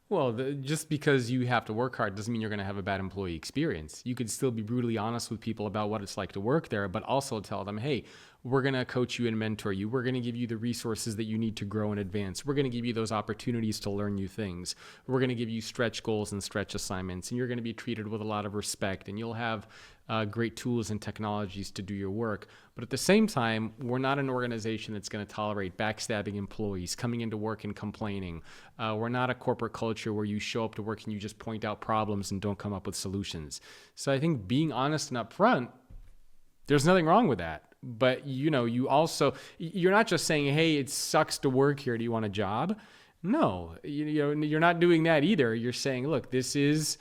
Well, just because you have to work hard doesn't mean you're going to have a bad employee experience. You could still be brutally honest with people about what it's like to work there, but also tell them, hey, we're going to coach you and mentor you. We're going to give you the resources that you need to grow and advance. We're going to give you those opportunities to learn new things. We're going to give you stretch goals and stretch assignments, and you're going to be treated with a lot of respect, and you'll have great tools and technologies to do your work. But at the same time, we're not an organization that's going to tolerate backstabbing employees, coming into work and complaining. We're not a corporate culture where you show up to work and you just point out problems and don't come up with solutions. So I think being honest and upfront, there's nothing wrong with that. But you're not just saying, hey, it sucks to work here. Do you want a job? No, you're not doing that either. You're saying, look, this is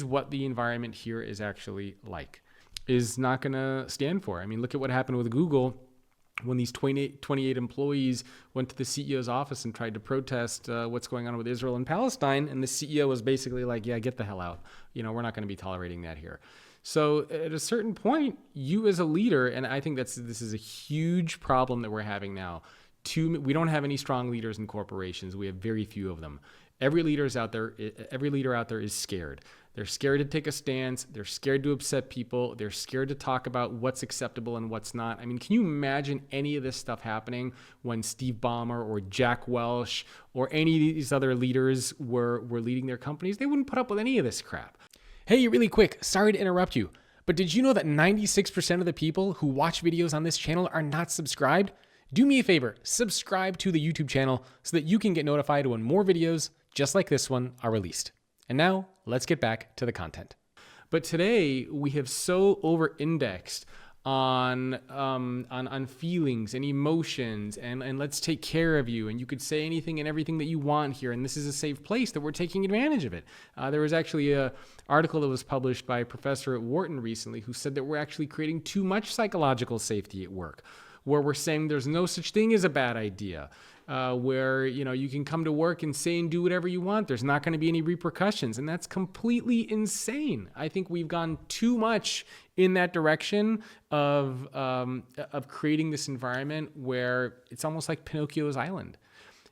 what the environment here is actually like, is not going to stand for. I mean, look at what happened with Google when these 28 employees went to the CEO's office and tried to protest what's going on with Israel and Palestine. And the CEO was basically like, yeah, get the hell out. We're not going to be tolerating that here. So at a certain point, you as a leader, and I think this is a huge problem that we're having now. We don't have any strong leaders in corporations. We have very few of them. Every leader out there is scared. They're scared to take a stance. They're scared to upset people. They're scared to talk about what's acceptable and what's not. I mean, can you imagine any of this stuff happening when Steve Ballmer or Jack Welch or any of these other leaders were leading their companies? They wouldn't put up with any of this crap. Hey, really quick, sorry to interrupt you, but did you know that 96% of the people who watch videos on this channel are not subscribed? Do me a favor, subscribe to the YouTube channel so that you can get notified when more videos just like this one are released. And now let's get back to the content. But today we have so over-indexed on feelings and emotions and let's take care of you. And you could say anything and everything that you want here. And this is a safe place that we're taking advantage of it. There was actually an article that was published by a professor at Wharton recently who said that we're actually creating too much psychological safety at work, where we're saying there's no such thing as a bad idea. Where you can come to work and say and do whatever you want. There's not going to be any repercussions, and that's completely insane. I think we've gone too much in that direction of creating this environment where it's almost like Pinocchio's Island.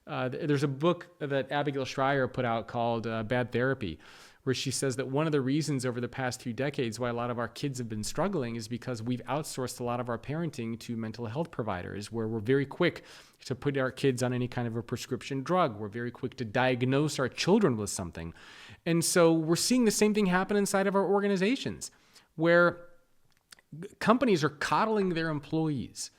There's a book that Abigail Schreier put out called Bad Therapy, where she says that one of the reasons over the past few decades why a lot of our kids have been struggling is because we've outsourced a lot of our parenting to mental health providers, where we're very quick to put our kids on any kind of a prescription drug. We're very quick to diagnose our children with something. And so we're seeing the same thing happen inside of our organizations, where companies are coddling their employees.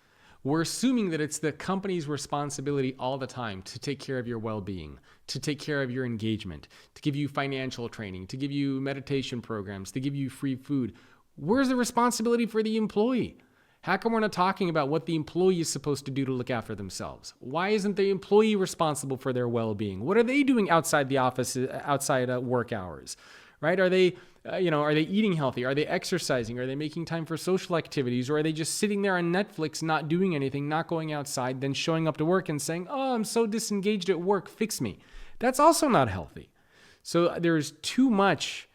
We're assuming that it's the company's responsibility all the time to take care of your well-being, to take care of your engagement, to give you financial training, to give you meditation programs, to give you free food. Where's the responsibility for the employee? How come we're not talking about what the employee is supposed to do to look after themselves? Why isn't the employee responsible for their well-being? What are they doing outside the office, outside work hours? Right? Are they eating healthy? Are they exercising? Are they making time for social activities? Or are they just sitting there on Netflix, not doing anything, not going outside, then showing up to work and saying, oh, I'm so disengaged at work, fix me. That's also not healthy. So there's too much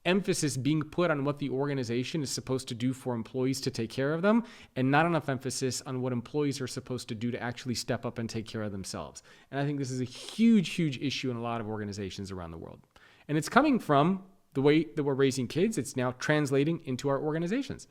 emphasis being put on what the organization is supposed to do for employees to take care of them, and not enough emphasis on what employees are supposed to do to actually step up and take care of themselves. And I think this is a huge, huge issue in a lot of organizations around the world. And it's coming from the way that we're raising kids. It's now translating into our organizations.